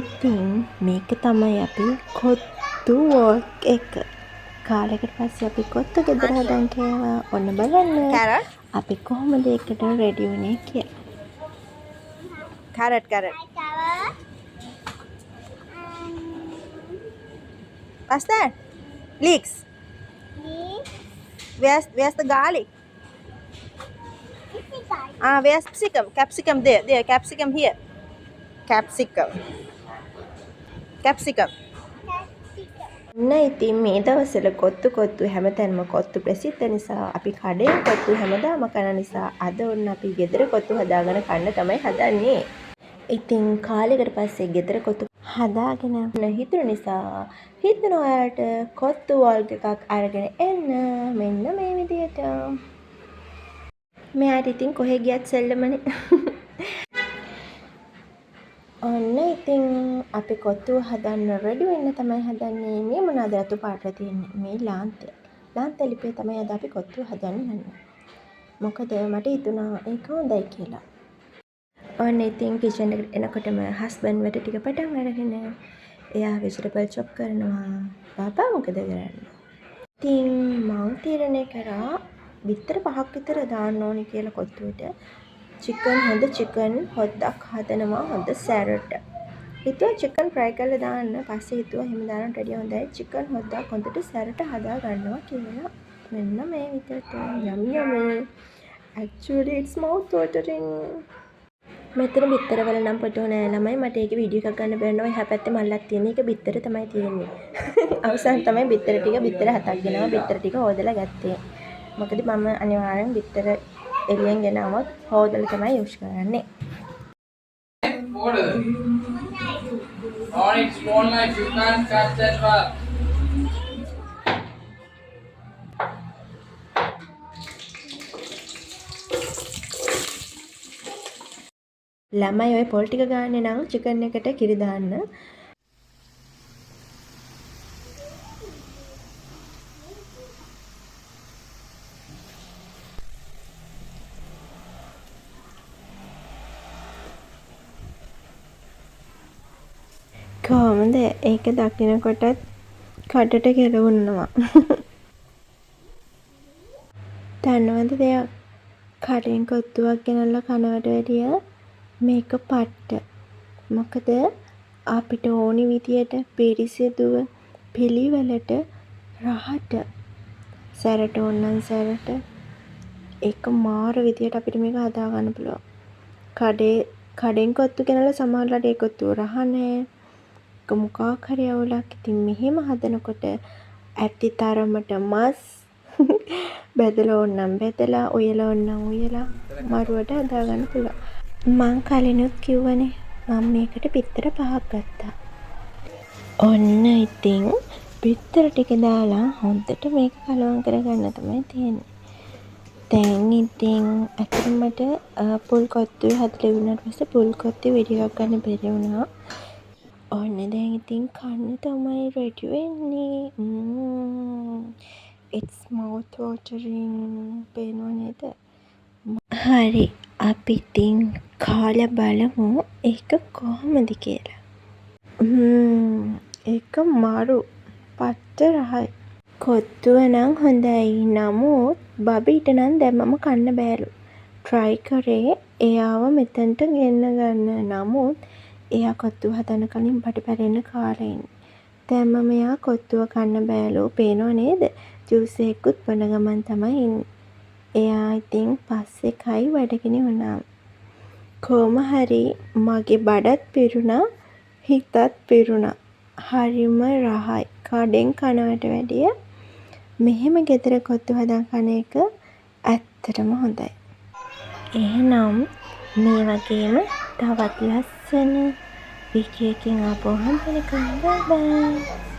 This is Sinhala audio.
ඉතින් මේක තමයි අපි කොත්තු වෝක් එක. කාලෙකට පස්සේ අපි කොත්තු ගෙදර හදන් කෑවා. ඔන්න බලන්න Carrot. අපි කොහොමද ඒකට රෙඩි වුණේ කියලා. Carrot. What's that? Leeks. Where's the garlic? Where's capsicum? Capsicum there. Capsicum here. Capsicum. ඔන්න ඉතින් මේ දවස්වල කොත්තු හැමතැනම කොත්තු ප්‍රසිද්ධ නිසා අපි කඩේ කොත්තු හැමදාම කන නිසා අද ඔන්න අපි ගෙදර කොත්තු හදාගෙන කන්න තමයි හදන්නේ. ඉතින් කාලෙකට පස්සේ ගෙදර කොත්තු හදාගෙන හිතුන නිසා හිතුන ඔයාලට කොත්තු වෝල්ග් එකක් අරගෙන එන්න මෙන්න මේ විදියට. මෙයාට ඉතින් කොහෙ ගියත් සෙල්ලමනේ. ඔන්න ඉතින් අපි කොත්තු හදන්න රෙඩි වෙන්න තමයි හදන්නේ. මේ මොනවාද රතු පාට තියෙන්නේ? මේ ලාන්තය. ලාන්ත ලිපේ තමයි අද අපි කොත්තු හදන්න යන්නේ. මොකද මට හිතුණා ඒක හොඳයි කියලා. ඔන්න ඉතින් කිචන් එකට එනකොටම හස්බන්ඩ් වැඩ ටික පටන් අරගෙන එයා වෙජිටබල් චොප් කරනවා. බබා මොකද කරන්නේ? ඉතින් මම තීරණය කරා බිත්තර 5ක් විතර දාන්න ඕනි කියලා කොත්තුවට. චිකන් හොද්දක් හදනවා හොඳ සැරට. හිතුවා චිකන් ෆ්‍රයි කරලා දාන්න. පස්සේ හිතුවා එහෙම දාන්න රෙඩි හොඳයි. චිකන් හොද්දක් හොඳට සැරට හදා ගන්නවා කියලා. මෙන්න මේ විදිහට යම් actually it's mouth watering. මෙතන බිත්තර වල නම් ෆොටෝ නෑ ළමයි. මට ඒක වීඩියෝ එකක් ගන්න බැරි නෝ. එහා පැත්තේ මල්ලක් තියෙන. ඒක බිත්තර තමයි තියෙන්නේ. අවසන් තමයි බිත්තර 7ක් ගෙනවා. බිත්තර ටික හොදලා ගත්තේ. මොකද මම අනිවාර්යෙන් බිත්තර එළියෙන් ගෙනාවොත් හොදලා තමයි යූස් කරන්නේ. It's small knife, you can't cut that one. ළමයි ඔය පොල් ටික ගාන්නේ නම් චිකන් එකට කිරි දාන්න. කොහොමද ඒක දකිනකොටත් කටට කෙලවුණනවා. දන්නවද දෙයක් කඩෙන් කොත්තුවක් ගෙනල්ලා කනවට වැඩිය මේක පට්ට. මොකද අපිට ඕනි විදියට පිරිසිදුව පිළිවෙලට රහට සැරට ඕනනම් සැරට ඒක මාර විදියට අපිට මේක හදා ගන්න පුළුවන්. කඩෙන් කොත්තු ගෙනල්ලා සමහරවිට ඒ කොත්තුව රහ නැහැ. මොකක් හරි අවුලක්. ඉතින් මෙහෙම හදනකොට ඇති තරමට මස් බෙදලා ඕනනම් බෙදලා උයලා ඕනනම් උයලා මරුවට හදාගන්න පුළුවන්. මං කලිනුත් කිව්වනේ මම මේකට බිත්තර 5ක් ගත්තා. ඔන්න ඉතින් බිත්තර ටික දාලා හොඳට මේක කලවම් කරගන්න තමයි තියෙන්නේ. දැන් ඉතින් අතරමට පුල් කොත්තුවේ හදලා ඉවරනට පස්සේ පුල් කොත්තුවේ වීඩියෝ එකක් ගන්න බැරි වුණා. ඔන්න දැන් ඉතින් කන්න තමයි රෙඩි වෙන්නේ. It's mouth watering. පේනව නේද? හරි අපි ඉතින් කාලා බලමු ඒක කොහොමද කියලා. ඒක මාරු පට්ට රහයි. කොත්තුව නම් හොඳයි. නමුත් බබීට නම් දැම්මම කන්න බෑලු. try කරේ එයාව මෙතනට ගෙන්න ගන්න. නමුත් එයා කොත්තුව හදන්න කලින් බඩ කාලා ඉන්නේ. දැම්මම එයා කොත්තුව කන්න බෑලු. පේනව නේද? ජූස් එකකුත් බොන ගමන් තමයි ඉන්නේ. එයා ඉතින් පස්සේ කයි වැඩගෙන වුණා. කොහොම හරි මගේ බඩත් පිරුණා හිතත් පිරුණා. හරිම රහයි. කඩෙන් කනවට වැඩිය මෙහෙම ගෙදර කොත්තු හදා කන එක ඇත්තටම හොඳයි. එහෙනම් මේ වගේම තවත් ලස්සන වීඩියෝ එකකින් ආපහු හම්බ වෙනකම් බයි බයි.